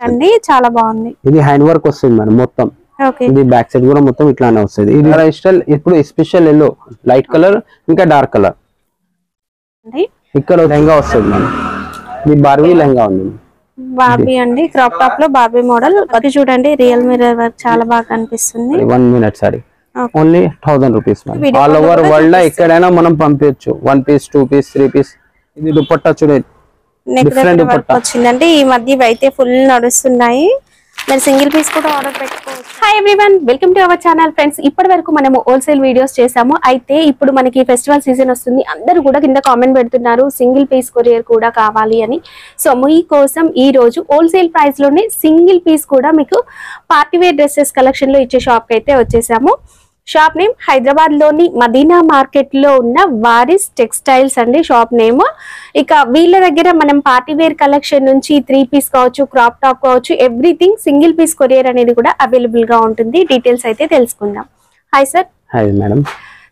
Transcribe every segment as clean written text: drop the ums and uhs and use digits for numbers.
అండి చాలా బాగుంది. ఇది హ్యాండ్ వర్క్ వస్తుంది మేడం మొత్తం. ఓకే ఇది బ్యాక్ సైడ్ కూడా మొత్తం ఇట్లానే వస్తుంది. ఇది స్టైల్ ఇప్పుడు స్పెషల్ ఎల్లో లైట్ కలర్ ఇంకా డార్క్ కలర్ అండి. ఇక్కడ లెహంగా వస్తుంది మేడం. ఇది బార్బీ లెహంగా ఉంది. బార్బీ అండి క్రాప్ టాప్ లో బార్బీ మోడల్. అది చూడండి రియల్ మిర్రర్ వర్క్ చాలా బాగా కనిపిస్తుంది. 1 minute sorry only 1000 rupees madam. All over world లో ఎక్కడైనా మనం పంపించచ్చు. 1 piece 2 piece 3 piece. ఇది దుపట్టా చూడండి డిఫరెంట్ దుపట్టా వచ్చిందండి. ఈ మధ్య ఇవి అయితే ఫుల్ నడుస్తున్నాయి. మీరు సింగిల్ పీస్ కూడా ఆర్డర్ పెట్టుకోవచ్చు. Hi everyone, welcome to our channel friends. ఇప్పటి వరకు మనము హోల్సేల్ వీడియోస్ చేసాము. అయితే ఇప్పుడు మనకి ఫెస్టివల్ సీజన్ వస్తుంది. అందరూ కూడా కింద కామెంట్ పెడుతున్నారు సింగిల్ పీస్ కొరియర్ కూడా కావాలి అని. సో మీకోసం ఈ రోజు హోల్సేల్ ప్రైస్ లోనే సింగిల్ పీస్ కూడా మీకు పార్టీ వేర్ డ్రెస్సెస్ కలెక్షన్ లో ఇచ్చే షాప్ కి అయితే వచ్చేసాము. షాప్ నేమ్ హైదరాబాద్ లోని మదీనా మార్కెట్ లో ఉన్న వారిస్ టెక్స్టైల్స్ అండి షాప్ నేమ్. ఇక వీళ్ళ దగ్గర మనం పార్టీ వేర్ కలెక్షన్ నుంచి 3 piece కావచ్చు, క్రాప్ టాప్ కావచ్చు, ఎవ్రీథింగ్ సింగిల్ పీస్ కొరియర్ అనేది కూడా అవైలబుల్ గా ఉంటుంది. డీటెయిల్స్ అయితే తెలుసుకుందాం. Hi sir. Hi madam.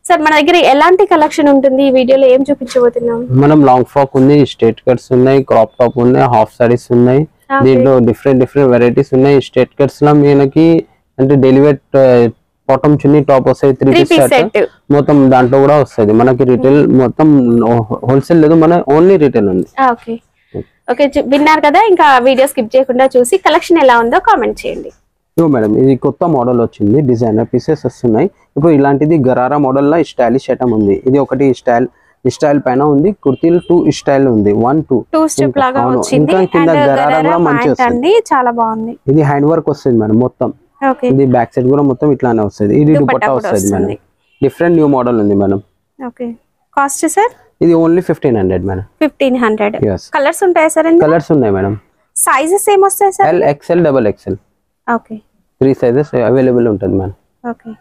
Sir మన దగ్గర ఎలాంటి కలెక్షన్ ఉంటుంది? ఈ వీడియోలో ఏం చూపించబోతున్నాం? మనం లాంగ్ ఫ్రాక్ ఉంది, స్ట్రేట్ కట్స్ ఉన్నాయి, క్రాప్ టాప్ ఉన్నాయి, హాఫ్ సారీస్ ఉన్నాయి. దీంట్లో డిఫరెంట్ వెరైటీస్ ఉన్నాయి. స్ట్రేట్ కట్స్ లో మనకి అంటే డైలీ వేర్ బాటమ్ చున్నీ టాప్ వస్తాయి. 3 piece సెట్ మొత్తం దాంట్లో కూడా వస్తుంది. మనకి రిటైల్ మొత్తం హోల్సేల్ లేదు, మన ఓన్లీ రిటైల్ ఉంది. ఓకే ఓకే విన్నారు కదా. ఇంకా వీడియో స్కిప్ చేయకుండా చూసి కలెక్షన్ ఎలా ఉందో కామెంట్ చేయండి. మేడం ఇది కొత్త మోడల్ వచ్చింది, డిజైనర్ పీసెస్ వస్తున్నాయి. ఇప్పుడు ఇలాంటిది గరారా మోడల్ లో స్టైలిష్ ఐటమ్ ఉంది. ఇది ఒకటి స్టైల్ పైన ఉంది. కుర్తీలు 2 స్టైల్ ఉంది. 1 2 స్టెప్ లాగా వచ్చింది. ఇంకా కింద గరారా కూడా మంచి వస్తుంది. చాలా బాగుంది. ఇది హ్యాండ్ వర్క్ వస్తుంది మేడం మొత్తం. ఇది బ్యాక్ సైడ్ కూడా మొత్తం ఇట్లానే వస్తుంది. ఇది దుపట్టా వస్తుంది మేడం. డిఫరెంట్ న్యూ మోడల్ ఉంది మేడం. Okay cost sir? ఇది ఓన్లీ 1500 మేడం. 1500. కలర్స్ ఉంటాయా సార్? కలర్స్ ఉన్నాయి మేడం. సైజెస్ ఏం వస్తాయి sir? L XL double XL. Okay 3 sizes available ఉంటుంది madam. Okay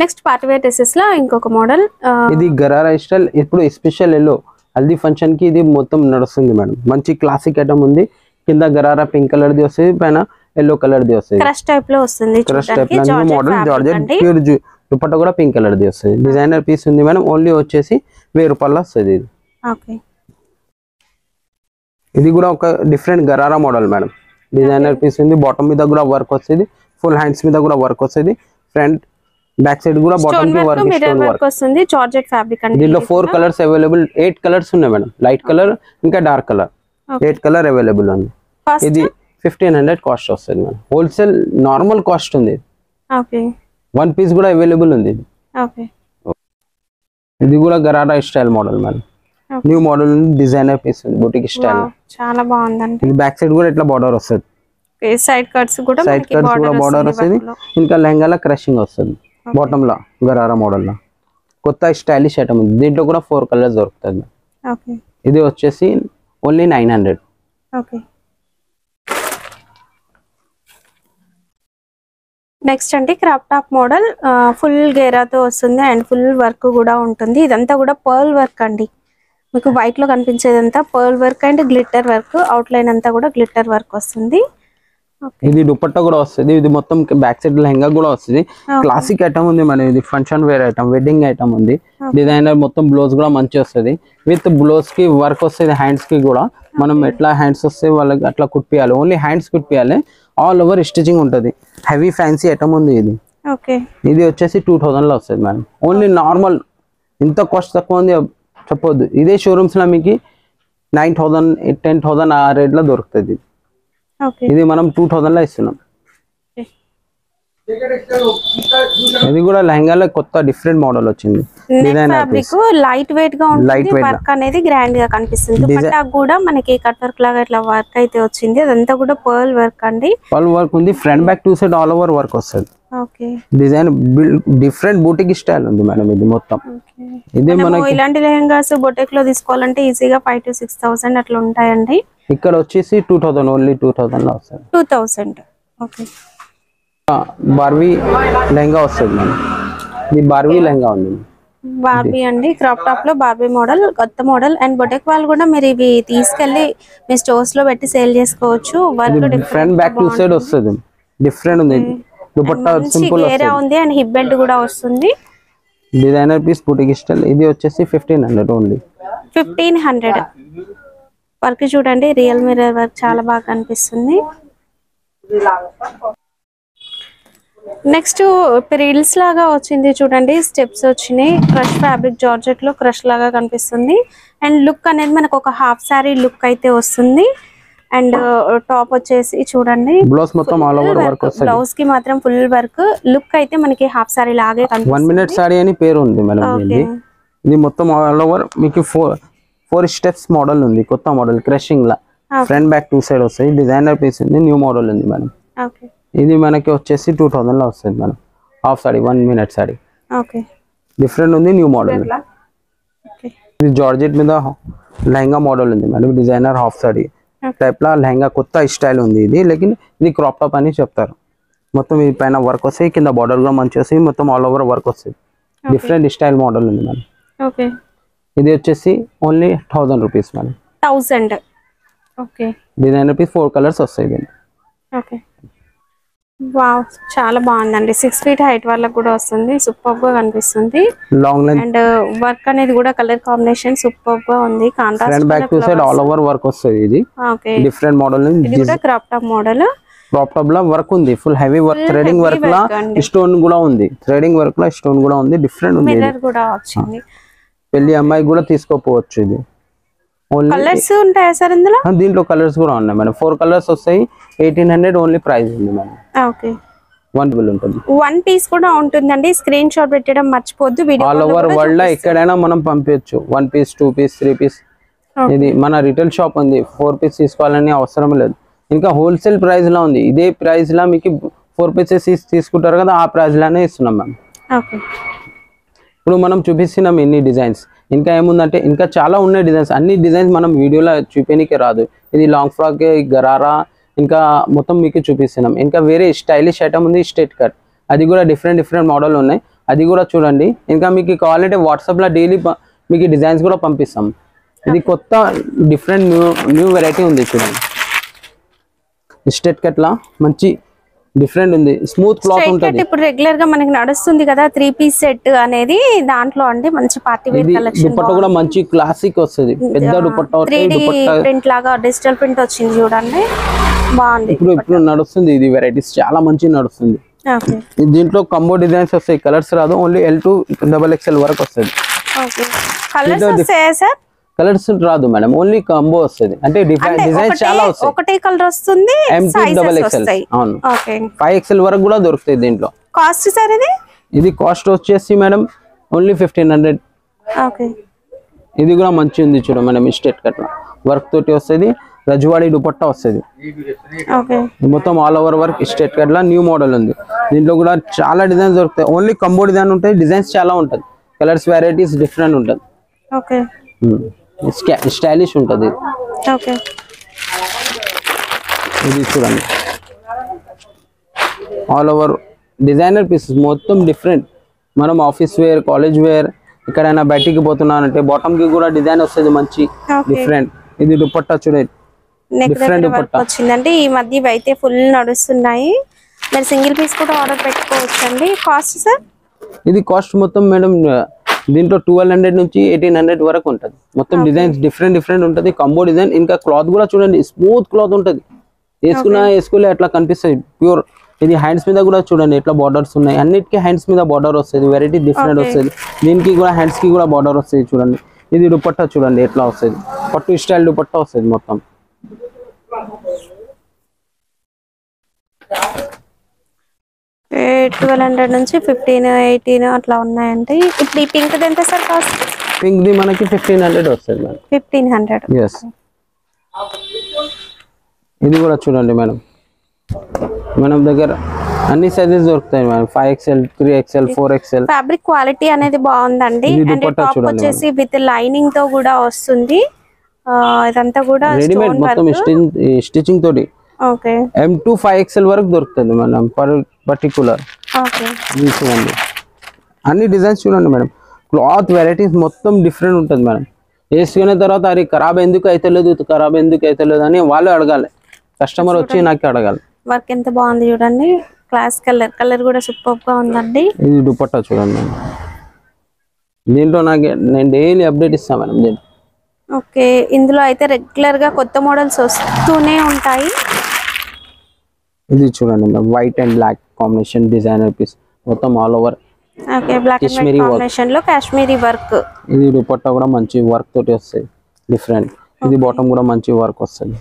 next party wear dresses లో ఇంకొక మోడల్. ఇది గరారా స్టైల్ ఇప్పుడు స్పెషల్ ఎల్లో హల్దీ ఫంక్షన్ కి ఇది మొత్తం నడుస్తుంది మేడం. మంచి క్లాసిక్ ఐటమ్ ఉంది. కింద గరారా పింక్ కలర్ ది వస్తుంది, పైన ఎల్లో కలర్ ది వస్తుంది. క్రష్ టైప్ లో వస్తుంది. క్రష్ టైప్ లో మోడల్ జార్జెట్ ప్యూర్ దుపట్టా కూడా పింక్ కలర్ ది వస్తుంది. డిజైనర్ పీస్ ఉంది మేడం. ఓన్లీ వచ్చేసి 1000 రూపాయలు వస్తుంది. ఇది ఓకే ఇది కూడా ఒక different gharara model madam. Designer piece ఉంది. బాటమ్ మీద కూడా వర్క్ వస్తుంది, ఫుల్ హ్యాండ్స్ మీద కూడా వర్క్ వస్తుంది. ఫ్రంట్ బ్యాక్ సైడ్ కూడా బాటమ్ కి వర్క్ వస్తుంది. జార్జెట్ ఫ్యాబ్రిక్ అండి. దీంట్లో 4 కలర్స్ అవైలబుల్, 8 కలర్స్ ఉన్నాయి మేడం. లైట్ కలర్ ఇంకా డార్క్ కలర్ 8 కలర్ అవైలబుల్ ఉంది. ఇది 1500 కాస్ట్ వస్తుంది మేడం. హోల్సేల్ నార్మల్ కాస్ట్ ఉంది. ఓకే 1 piece కూడా అవైలబుల్ ఉంది. ఓకే ఇది కూడా gharara style model madam. New model ఉంది. డిజైనర్ పీస్ ఉంది, బుటిక్ స్టైల్. చాలా బాగుందండి. ఇది బ్యాక్ సైడ్ కూడా ఇట్లా బార్డర్ వస్తుంది. సైడ్ కట్స్ కూడా బార్డర్ వస్తుంది. ఇంకా లెహంగాలో క్రషింగ్ వస్తుంది. బాటమ్ లో గరారా మోడల్ లో కొత్త స్టైలిష్ ఐటమ్ ఉంది. దీంట్లో కూడా 4 కలర్స్ దొరుకుతుంది. ఓకే ఇది వచ్చేసి ఓన్లీ 900. ఓకే నెక్స్ట్ అండి క్రాప్ టాప్ మోడల్. ఫుల్ గేరాతో వస్తుంది అండ్ ఫుల్ వర్క్ కూడా ఉంటుంది. ఇదంతా కూడా పర్ల్ వర్క్ అండి. మీకు వైట్ లో కనిపించేదంతా pearl work and glitter work. Outline అంతా కూడా గ్లిట్టర్ వర్క్ వస్తుంది. ఇది దుపట్టా కూడా వస్తుంది. ఇది మొత్తం బ్యాక్ సైడ్ లెహంగా కూడా వస్తుంది. క్లాసిక్ ఐటమ్ ఉంది మన. ఇది function wear item, wedding item ఉంది. డిజైనర్ మొత్తం బ్లౌజ్ కూడా మంచి వస్తుంది. విత్ బ్లౌజ్ కి వర్క్ వస్తుంది. హ్యాండ్స్ కి కూడా మనం ఎట్లా హ్యాండ్స్ వస్తే వాళ్ళకి అట్లా కుట్టియాలి. ఓన్లీ హ్యాండ్స్ కుట్టియాలి. ఆల్ ఓవర్ స్టిచింగ్ ఉంటుంది. హెవీ ఫ్యాన్సీ ఐటమ్ ఉంది ఇది. ఇది వచ్చేసి 2000 లో వస్తుంది మేడం. ఓన్లీ నార్మల్ ఇంత కాస్ట్ తక్కువ ఉంది చెప్పొద్దు. ఇదే షోరూమ్స్ లో మీకు 9000 10,000 ఆ రేట్ లో దొరుకుతుంది. ఇది మనం 2000 లో ఇస్తున్నాం. ఇది కూడా లెహంగాలో కొత్త డిఫరెంట్ మోడల్ వచ్చింది. లైట్ వెయిట్ గా ఉంటుంది. వర్క్ అనేది గ్రాండ్ గా కనిపిస్తుంది. దుపట్టా కూడా మనకి కట్ వర్క్ లాగా ఇట్లా వర్క్ అయితే వచ్చింది. అదంతా కూడా పర్ల్ వర్క్ అండి. పర్ల్ వర్క్ ఉంది. Front back 2 side all over work వస్తుంది. Okay design different boutique style ఉంది మేడం. ఇది మొత్తం ఇది మనకి ఇలాంటి లెహంగాస్ బొటిక్ లో తీసుకోవాలంటే ఈజీగా 5,000 to 6,000 అట్లా ఉంటాయండి. ఇక్కడ వచ్చేసి 2000 ఓన్లీ 2000 లో వస్తుంది. 2000. ఓకే బార్బీ లెహంగా వస్తుంది మేడం. ఇది బార్బీ లెహంగా ఉంది. బార్బీ అండి క్రాప్ టాప్ లో బార్బీ మోడల్, కొత్త మోడల్. అండ్ బొటిక్ వాళ్ళు కూడా మీరు ఇవి తీసుకెళ్లి మీ స్టోర్స్ లో పెట్టి సేల్ చేసుకోవచ్చు. వర్క్ ఫ్రంట్ బ్యాక్ 2 సైడ్ వస్తుంది. డిఫరెంట్ ఉంది. దుపట్టా సింపుల్ ఉంది అండ్ హిప్ బెల్ట్ కూడా వస్తుంది. Designer piece boutique style. ఇది వచ్చేసి 1500 ఓన్లీ. 1500. వర్క్ చూడండి రియల్ మిర్రర్ వర్క్ చాలా బాగా కనిపిస్తుంది. నెక్స్ట్ ప్రిల్స్ లాగా వచ్చింది చూడండి, స్టెప్స్ వచ్చినాయి. క్రష్ ఫ్యాబ్రిక్ జార్జెట్ లో క్రష్ లాగా కనిపిస్తుంది. అండ్ లుక్ అనేది మనకు ఒక హాఫ్ సారీ లుక్ అయితే వస్తుంది. అండ్ టాప్ వచ్చేసి చూడండి బ్లౌజ్ మొత్తం ఆల్ ఓవర్ వర్క్ వస్తుంది. బ్లౌజ్ కి మాత్రం ఫుల్ వర్క్. లుక్ అయితే మనకి హాఫ్ సారీ లాగే కనిపిస్తుంది. 1 minute సారీ అని పేరు ఉంది మేడం. ఇది మొత్తం ఆల్ ఓవర్ మీకు 4 స్టెప్స్ మోడల్ ఉంది. కొత్త మోడల్ క్రషింగ్ లా ఫ్రంట్ బ్యాక్ 2 సైడ్ వస్తాయి. డిజైనర్ పీస్ ఉంది. న్యూ మోడల్ ఉంది మేడం. ఇది మనకి వచ్చేసి 2000 లో వస్తుంది madam. Half sari 1 minute sorry. Different ఉంది, న్యూ మోడల్. ఇది జార్జెట్ మీద లెహంగా మోడల్ ఉంది madam. Designer half sari type లా లెహంగా కొత్త స్టైల్ ఉంది ఇది. లేకిన్ ఇది క్రాప్ టాప్ అని చెప్తారు. మొత్తం ఈ పైన వర్క్ వస్తాయి, కింద బార్డర్ కూడా మంచి వస్తాయి. మొత్తం ఆల్ ఓవర్ వర్క్ వస్తుంది. డిఫరెంట్ స్టైల్ మోడల్ ఉంది మేడం. ఇది వచ్చేసి only 1000 rupees madam. 1000. Designer piece 4 colours వస్తాయి దీన్ని. వావ్, చాలా బాగుందండి. 6 feet హైట్ వాళ్ళకి కూడా వస్తుంది. సూపర్ గా కనిపిస్తుంది. లాంగ్ లెంత్ అండ్ వర్క్ అనేది కూడా కలర్ కాంబినేషన్ సూపర్ గా ఉంది. Contrast front back 2 side all over work వస్తుంది. ఇది డిఫరెంట్ మోడల్. ఇది కూడా crop top model. Crop top లా వర్క్ ఉంది. Full heavy work, threading work లా స్టోన్ కూడా ఉంది. థ్రెడింగ్ వర్క్ లా స్టోన్ కూడా ఉంది. డిఫరెంట్ ఉంది. మిర్రర్ కూడా వచ్చింది. పెళ్లి అమ్మాయి కూడా తీసుకోపోవచ్చు. ఇది కలర్స్ ఉంటాయా సార్ ఇందులో? దీంట్లో కలర్స్ కూడా ఉన్నాయి మేడం. 4 కలర్స్ వస్తాయి. 1800 ఓన్లీ ప్రైస్ ఉంది మేడం. ఉంటుంది. 1 piece కూడా ఉంటుందండి. స్క్రీన్ షాట్ పెట్టడం మర్చిపోద్దు. ఆల్ ఓవర్ వరల్డ్ లో ఎక్కడైనా మనం పంపించచ్చు. 1 piece 2 piece 3 piece. ఇది మన రిటైల్ షాప్ ఉంది. 4 piece తీసుకోవాలని అవసరం లేదు. ఇంకా హోల్సేల్ ప్రైస్ లో ఉంది. ఇదే ప్రైస్ లా మీకు 4 pieces తీసుకుంటారు కదా, ఆ ప్రైస్ లానే ఇస్తున్నాం మ్యామ్. ఇప్పుడు మనం చూపిస్తున్నాం ఇన్ని డిజైన్స్. ఇంకా ఏముందంటే ఇంకా చాలా ఉన్నాయి డిజైన్స్. అన్ని డిజైన్స్ మనం వీడియోలో చూపించడానికి రాదు. ఇది లాంగ్ ఫ్రాక్, గరారా, ఇంకా మొత్తం మీకు చూపిస్తున్నాం. ఇంకా వేరే స్టైలిష్ ఐటమ్ ఉంది స్ట్రైట్ కట్. అది కూడా డిఫరెంట్ మోడల్ ఉన్నాయి. అది కూడా చూడండి. ఇంకా మీకు కావాలంటే వాట్సాప్ లో డైలీ మీకు డిజైన్స్ కూడా పంపిస్తాం. ఇది కొత్త డిఫరెంట్ న్యూ వెరైటీ ఉంది చూడండి. స్ట్రైట్ కట్ లా మంచి డిఫరెంట్ ఉంది. స్మూత్ క్లాత్ ఉంటుంది. ఇప్పుడు రెగ్యులర్ గా మనకి నడుస్తుంది కదా 3 piece సెట్ అనేది, దాంట్లో అంటే మంచి పార్టీ వేర్ కలెక్షన్. దుపట్టా కూడా మంచి క్లాసిక్ వస్తుంది. పెద్ద దుపట్టా, 3D ప్రింట్ లాగా డిజిటల్ ప్రింట్ వచ్చింది చూడండి, బాగుంది. ఇప్పుడు నడుస్తుంది ఇది వెరైటీస్ చాలా మంచి నడుస్తుంది. దీంట్లో కంబో డిజైన్స్ వస్తాయి. కలర్స్ రాదు. ఓన్లీ L to XXL వరకు వస్తుంది. కలర్స్ వస్తాయా సార్? కలర్స్ రాదు మేడం. ఓన్లీ కాంబో వస్తుంది. అంటే డిజైన్స్ చాలా వస్తాయి. ఒకటే కలర్ వస్తుంది. XXL. అవును, 5XL వరకు కూడా దొరుకుతాయి దీంట్లో. కాస్ట్ సార్ ఇది కాస్ట్ వచ్చేసి మేడం ఓన్లీ 1500. ఇది కూడా మంచి ఉంది చూడ మేడం. స్ట్రైట్ కట్ వర్క్ తోటి వస్తుంది. రజవాడి దుపట్టా వస్తుంది. మొత్తం all over work straight cut లా న్యూ మోడల్ ఉంది. దీంట్లో కూడా చాలా డిజైన్స్ దొరుకుతాయి. ఓన్లీ కంబో డిజైన్ ఉంటాయి. డిజైన్స్ చాలా ఉంటుంది. కలర్స్ వెరైటీస్ డిఫరెంట్ ఉంటుంది. స్టైలిష్ ఉంటుంది. ఇది చూడండి ఆల్ ఓవర్ డిజైనర్ పీసెస్ మొత్తం డిఫరెంట్. మనం ఆఫీస్ వేర్, కాలేజ్ వేర్, ఎక్కడైనా బయటికి పోతున్నానంటే బాటమ్ కి కూడా డిజైన్ వస్తుంది మంచి డిఫరెంట్. ఇది దుపట్టా చూడండి. డిఫరెంట్ దుపట్టా వచ్చిందండి. ఈ మధ్య అయితే ఫుల్ నడుస్తున్నాయి. మీరు సింగిల్ పీస్ కూడా ఆర్డర్ పెట్టుకోవచ్చు అండి. Cost sir? ఇది కాస్ట్ మొత్తం మేడం దీంట్లో 1200 నుంచి 1800 వరకు ఉంటుంది. మొత్తం డిజైన్స్ డిఫరెంట్ ఉంటుంది. Combo design. ఇంకా క్లాత్ కూడా చూడండి, స్మూత్ క్లాత్ ఉంటుంది. వేసుకునే అట్లా కనిపిస్తుంది ప్యూర్. ఇది హ్యాండ్స్ మీద కూడా చూడండి ఎట్లా బార్డర్స్ ఉన్నాయి. అన్నిటికీ హ్యాండ్స్ మీద బార్డర్ వస్తుంది. వెరైటీ డిఫరెంట్ వస్తుంది. దీనికి కూడా హ్యాండ్స్ కి కూడా బార్డర్ వస్తుంది చూడండి. ఇది దుపట్టా చూడండి ఎట్లా వస్తుంది. పట్టు స్టైల్ దుపట్టా వస్తుంది మొత్తం. ఏ 1200 నుంచి 15, 18 అట్లా ఉన్నాయండి. ఇప్పుడు ఈ పింక్ ఎంత సార్ కాస్ట్? పింక్ ది మనకి 1500 వస్తుంది మేడం. 1500. yes. ఇది కూడా చూడండి మేడం. మనం దగ్గర అన్ని సైజెస్ దొరుకుతాయి madam. 5XL, 3XL, 4XL. Fabric quality అనేది బాగుందండి. అండ్ టాప్ వచ్చేసి విత్ లైనింగ్ తో కూడా వస్తుంది. ఇదంతా కూడా రెడీమేడ్ మొత్తం స్టిచింగ్ తోటి. M to 5XL వరకు దొరుకుతుంది మేడం పర్టికులర్. చూడండి అన్ని డిజైన్స్ చూడండి మేడం. క్లాత్ వెరైటీస్ మొత్తం డిఫరెంట్ ఉంటుంది మేడం. వేసుకునే తర్వాత అది ఖరాబ్ ఎందుకు అవుతలేదు అని వాళ్ళు అడగాలి. కస్టమర్ వచ్చి నాకు అడగాలి. వర్క్ ఎంత బాగుంది చూడండి. క్లాస్ కలర్ కూడా సూపర్ గా ఉందండి. ఇది దుపట్టా చూడండి మేడం. దీంట్లో నేను డైలీ అప్డేట్ ఇస్తాను మేడం దీంట్లో. ఓకే, ఇందులో అయితే రెగ్యులర్ గా కొత్త మోడల్స్ వస్తూనే ఉంటాయి. ఇది చూడండి ma'am, white and black combination designer piece మొత్తం all over. Okay, black and white combination లో కాశ్మీరీ వర్క్. ఇది దుపట్టా కూడా మంచి వర్క్ తోటి వస్తుంది డిఫరెంట్. ఇది బాటమ్ కూడా మంచి వర్క్ వస్తుంది.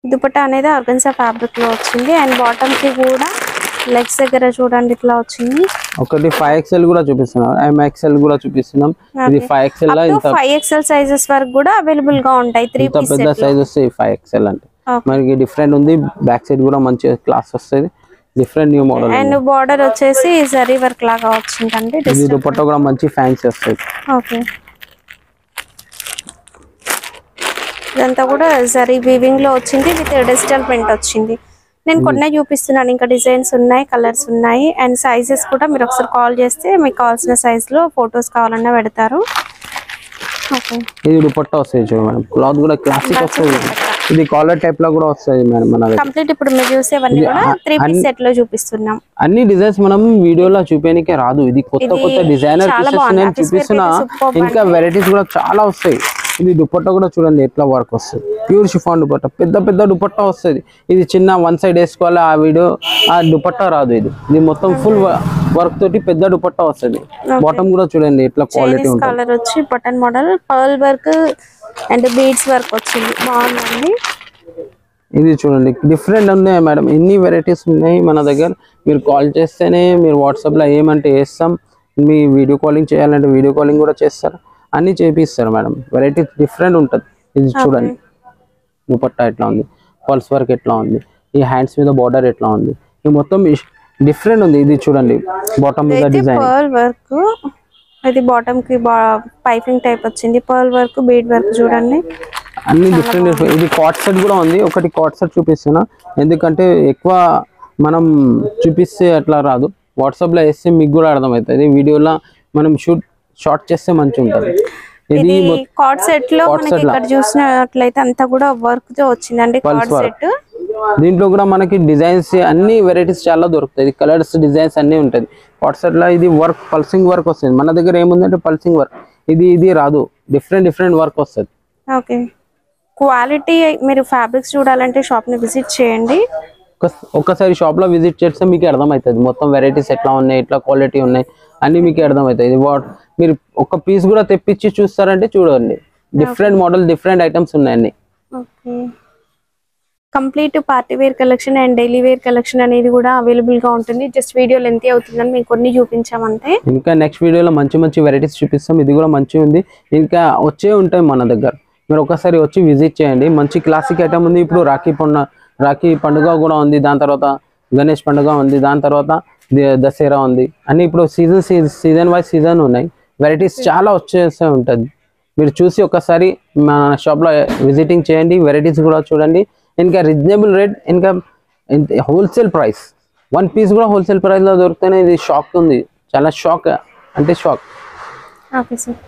దుపట్టా అనేది ఆర్గన్జా ఫ్యాబ్రిక్ లో వచ్చింది అండ్ బాటమ్ కి కూడా లెగ్స్ దగ్గర చూడండి ఇట్లా వచ్చింది. ఒకటి 5XL కూడా చూపిస్తున్నాం, MXL కూడా చూపిస్తున్నాం. ఇది 5XL లా ఇంత 5XL సైజెస్ వరకు కూడా అవైలబుల్ గా ఉంటాయి. 3 పీస్ పెద్ద సైజ్ వస్తాయి 5XL అంటే. మనకి డిఫరెంట్ ఉంది, బ్యాక్ సైడ్ కూడా మంచి క్లాస్ వస్తుంది, different new model. And border వచ్చేసి జరీ వర్క్ లాగా వచ్చిందండి. ఇది దుపట్టా కూడా మంచి ఫ్యాన్సీ వస్తుంది. ఓకే, ఇదంతా కూడా జరీ వీవింగ్ లో వచ్చింది విత్ డిజిటల్ ప్రింట్ వచ్చింది. నేను కొన్ని చూపిస్తున్నాను, ఇంకా డిజైన్స్ ఉన్నాయి, కలర్స్ ఉన్నాయి అండ్ సైజెస్ కూడా మీరు ఒకసారి కాల్ చేస్తే మీకు కావాల్సిన సైజ్ లో ఫొటోస్ కావాలన్నా పెడతారు. ఓకే, ఇది దుపట్టా వస్తుంది చూడండి మేడం, క్లాత్ కూడా క్లాసిక్ వస్తుంది. ఇది కాలర్ టైప్ లో కూడా వస్తుంది మేడం మన దగ్గర. కంప్లీట్ ఇప్పుడు మీరు చూసేవన్నీ కూడా 3 పీస్ సెట్ లో చూపిస్తున్నాం. అన్ని డిజైన్స్ మనం వీడియోలో చూపేనికే రాదు, ఇది కొత్త కొత్త డిజైనర్ పీసెస్ నేను చూపిస్తున్నా. ఇంకా వెరైటీస్ కూడా చాలా వస్తాయి. ఇది దుపట్టా కూడా చూడండి ఎట్లా వర్క్ వస్తుంది, ప్యూర్ షిఫాన్ దుపట్టా, పెద్ద పెద్ద దుపట్టా వస్తుంది. ఇది చిన్న వన్ సైడ్ వేసుకోవాలి ఆ వీడియో, ఆ దుపట్టా రాదు. ఇది మొత్తం ఫుల్ వర్క్ తోటి పెద్ద దుపట్టా వస్తుంది. బాటమ్ కూడా చూడండి ఎట్లా క్వాలిటీ ఉంటుంది. కలర్ వచ్చి button model, pearl work and beads work వచ్చింది, బాగుందండి. ఇది చూడండి డిఫరెంట్ ఉన్నాయి మేడం, ఎన్ని వెరైటీస్ ఉన్నాయి మన దగ్గర. మీరు కాల్ చేస్తేనే, మీరు వాట్సాప్లో ఏమంటే వేస్తాం, మీ వీడియో కాలింగ్ చేయాలంటే వీడియో కాలింగ్ కూడా చేస్తారు, అన్ని చేపిస్తారు మేడం. వెరైటీ డిఫరెంట్ ఉంటుంది. ఇది చూడండి దుపట్టా ఎట్లా ఉంది, పల్స్ వర్క్ ఎట్లా ఉంది, ఈ హ్యాండ్స్ మీద బార్డర్ ఎట్లా ఉంది, ఇది మొత్తం డిఫరెంట్ ఉంది. ఇది చూడండి బాటమ్ మీద డిజైన్ పర్ల్ వర్క్, ఇది బాటమ్ కి పైపింగ్ టైప్ వచ్చింది, పర్ల్ వర్క్, బీడ్ వర్క్ చూడండి అన్ని డిఫరెంట్. ఇది కాట్ సెట్ కూడా ఉంది, ఒకటి కాట్ సెట్ చూపిస్తున్నా ఎందుకంటే ఎక్కువ మనం చూపిస్తే అట్లా రాదు, వాట్సాప్లో వేస్తే మీకు కూడా అర్థమవుతుంది. వీడియోలో మనం షార్ట్ చేస్తే మంచిగా ఉంటుంది. ఇది కార్డ్ సెట్ లో మనకి ఇక్కడ చూసినట్లయితే అంతా కూడా వర్క్ తో వచ్చిందండి కార్డ్ సెట్. దీంట్లో కూడా మనకి డిజైన్స్ అన్ని వెరైటీస్ చాలా దొరుకుతాయి, కలర్స్ డిజైన్స్ అన్ని ఉంటాయి కార్డ్ సెట్ లో. ఇది వర్క్ పల్సింగ్ వర్క్ వస్తుంది, మన దగ్గర ఏముందంటే పల్సింగ్ వర్క్, ఇది రాదు, డిఫరెంట్ వర్క్ వస్తుంది. ఓకే, క్వాలిటీ మీరు ఫ్యాబ్రిక్స్ చూడాలంటే షాప్ ని విజిట్ చేయండి. ఒక్కసారి షాప్ లో విజిట్ చేస్తే మీకు అర్థమవుతుంది మొత్తం వెరైటీస్ ఎట్లా ఉన్నాయి, ఎట్లా క్వాలిటీ ఉన్నాయి అన్ని మీకు అర్థమవుతాయి. మీరు ఒక పీస్ కూడా తెప్పించి చూస్తారంటే చూడండి, డిఫరెంట్ మోడల్, డిఫరెంట్ ఐటమ్స్ ఉన్నాయండి. Okay, complete party wear collection and daily wear collection అనేది కూడా అవైలబుల్ గా ఉంటుంది. జస్ట్ వీడియో లెంత్ అవుతుందని మీకు కొన్ని చూపించామంటే, ఇంకా నెక్స్ట్ వీడియోలో మంచి వెరైటీస్ చూపిస్తాం. ఇది కూడా మంచిగా ఉంది, ఇంకా వచ్చే ఉంటాయి మన దగ్గర. మీరు ఒకసారి వచ్చి విజిట్ చేయండి. మంచి క్లాసిక్ ఐటమ్ ఉంది. ఇప్పుడు రాఖీ పండుగ కూడా ఉంది, దాని తర్వాత గణేష్ పండుగ ఉంది, దాని తర్వాత దసరా ఉంది, అన్ని ఇప్పుడు సీజన్ వైజ్ సీజన్ ఉన్నాయి. వెరైటీస్ చాలా వచ్చేస్తూ ఉంటుంది. మీరు చూసి ఒకసారి మన షాప్లో విజిటింగ్ చేయండి, వెరైటీస్ కూడా చూడండి. ఇంకా రీజనబుల్ రేట్, ఇంకా హోల్సేల్ ప్రైస్, 1 పీస్ కూడా హోల్సేల్ ప్రైస్లో దొరుకుతూనే ఇది షాక్ ఉంది, చాలా షాక్ అంటే షాక్. Okay sir.